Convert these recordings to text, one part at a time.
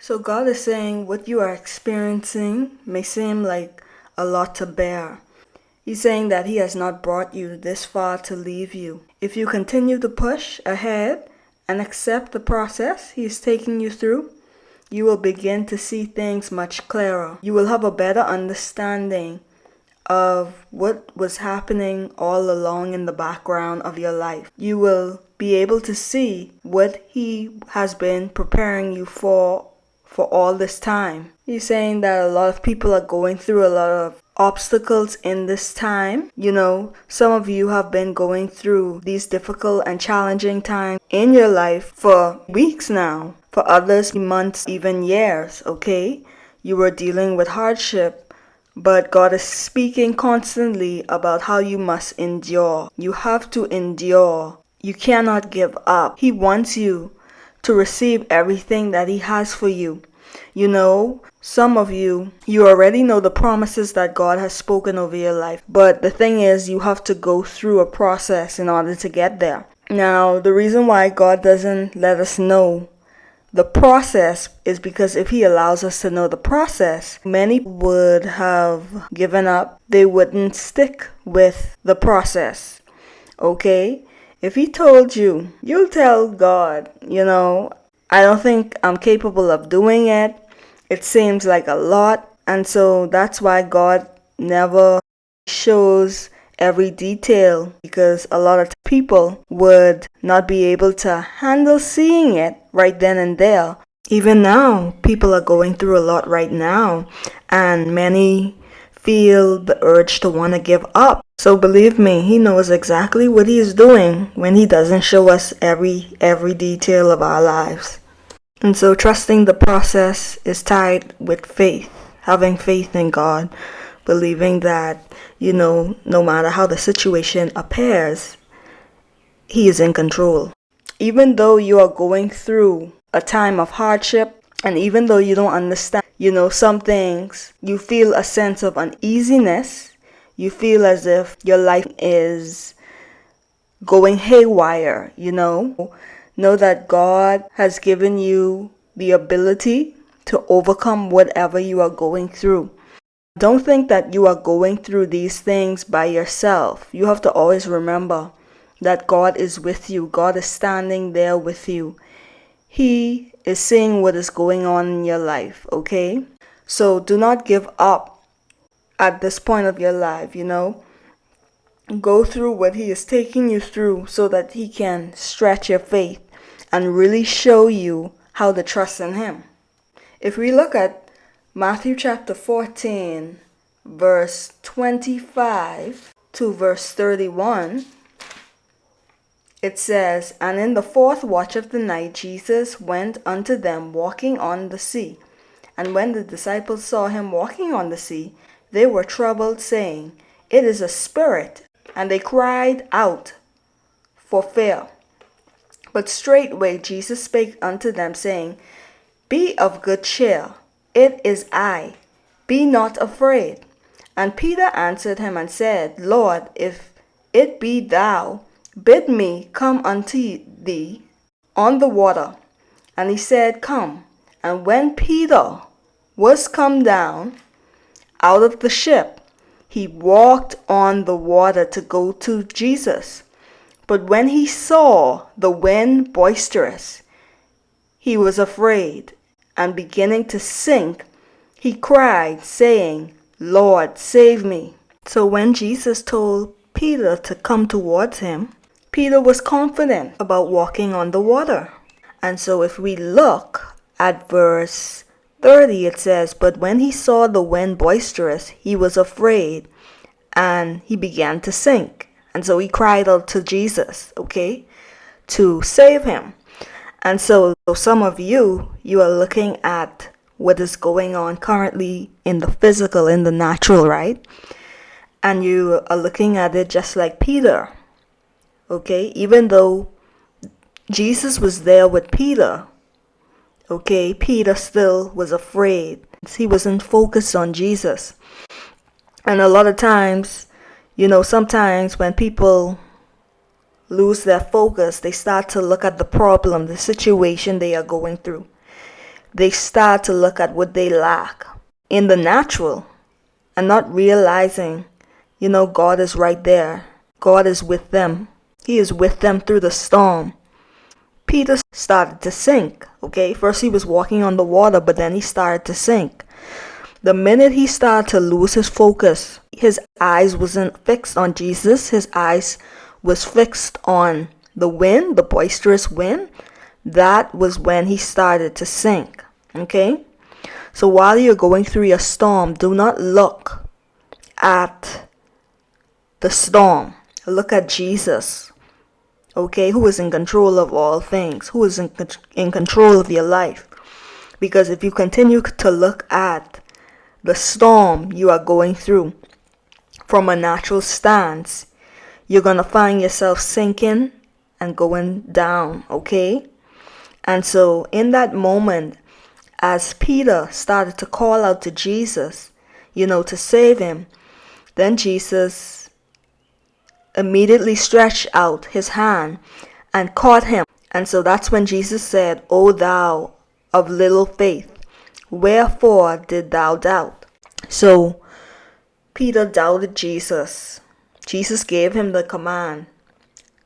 So God is saying what you are experiencing may seem like a lot to bear. He's saying that He has not brought you this far to leave you. If you continue to push ahead and accept the process He is taking you through, you will begin to see things much clearer. You will have a better understanding of what was happening all along in the background of your life. You will be able to see what He has been preparing you for all this time. He's saying that a lot of people are going through a lot of obstacles in this time. Some of you have been going through these difficult and challenging times in your life for weeks now. For others, months, even years, okay? You were dealing with hardship, but God is speaking constantly about how you must endure. You have to endure. You cannot give up. He wants you to receive everything that He has for you. Some of you already know the promises that God has spoken over your life. But the thing is, you have to go through a process in order to get there. Now, the reason why God doesn't let us know the process is because if He allows us to know the process, many would have given up. They wouldn't stick with the process. Okay? If He told you, you'll tell God, I don't think I'm capable of doing it. It seems like a lot. And so that's why God never shows every detail, because a lot of people would not be able to handle seeing it right then and there. Even now, people are going through a lot right now, and many feel the urge to want to give up. So believe me, He knows exactly what He is doing when He doesn't show us every detail of our lives. And so trusting the process is tied with faith, having faith in God, believing that, no matter how the situation appears, He is in control. Even though you are going through a time of hardship, and even though you don't understand, some things, you feel a sense of uneasiness, you feel as if your life is going haywire, know that God has given you the ability to overcome whatever you are going through. Don't think that you are going through these things by yourself. You have to always remember that God is with you. God is standing there with you. He is seeing what is going on in your life, okay? So do not give up at this point of your life, Go through what He is taking you through so that He can stretch your faith and really show you how to trust in Him. If we look at Matthew chapter 14, verse 25 to verse 31, it says, "And in the fourth watch of the night Jesus went unto them walking on the sea. And when the disciples saw Him walking on the sea, they were troubled, saying, It is a spirit. And they cried out for fear. But straightway Jesus spake unto them, saying, Be of good cheer, it is I, be not afraid. And Peter answered Him and said, Lord, if it be Thou, bid me come unto Thee on the water. And He said, Come. And when Peter was come down out of the ship, he walked on the water to go to Jesus. But when he saw the wind boisterous, he was afraid, and beginning to sink, he cried, saying, Lord, save me. So when Jesus told Peter to come towards Him, Peter was confident about walking on the water. And so if we look at verse 30, it says, But when he saw the wind boisterous, he was afraid, and he began to sink. And so he cried out to Jesus, to save him. And so some of you are looking at what is going on currently in the physical, in the natural, right? And you are looking at it just like Peter, Even though Jesus was there with Peter, Peter still was afraid. He wasn't focused on Jesus. And a lot of times, sometimes when people lose their focus, they start to look at the problem, the situation they are going through. they start to look at what they lack in the natural and not realizing, God is right there. God is with them. He is with them through the storm. Peter started to sink, okay? First he was walking on the water, but then he started to sink. The minute he started to lose his focus, his eyes wasn't fixed on Jesus. His eyes was fixed on the wind, the boisterous wind. That was when he started to sink, okay? So while you're going through your storm, do not look at the storm. Look at Jesus, okay, who is in control of all things, who is in control of your life. Because if you continue to look at the storm you are going through from a natural stance, you're going to find yourself sinking and going down, okay? And so in that moment, as Peter started to call out to Jesus, to save him, then Jesus immediately stretched out his hand and caught him. And so that's when Jesus said, "O thou of little faith, wherefore did thou doubt?" So Peter doubted Jesus. Jesus gave him the command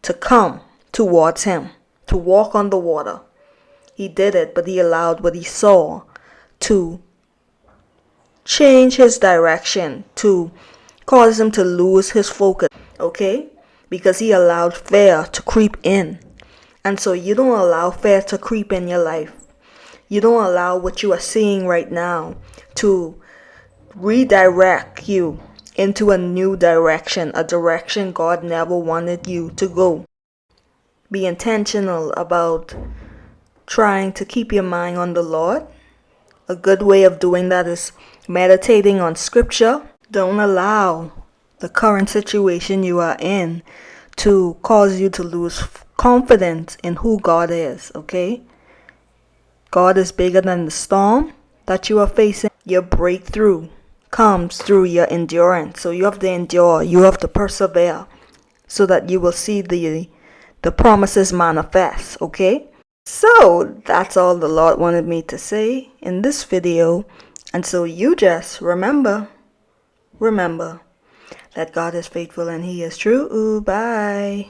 to come towards him, to walk on the water. He did it, but he allowed what he saw to change his direction, to cause him to lose his focus, okay? Because he allowed fear to creep in. And so you don't allow fear to creep in your life. You don't allow what you are seeing right now to redirect you into a new direction, a direction God never wanted you to go. Be intentional about trying to keep your mind on the Lord. A good way of doing that is meditating on scripture. Don't allow the current situation you are in to cause you to lose confidence in who God is, okay? God is bigger than the storm that you are facing. Your breakthrough comes through your endurance. So you have to endure, you have to persevere so that you will see the promises manifest, okay? So that's all the Lord wanted me to say in this video. And so you just remember that God is faithful and He is true. Bye.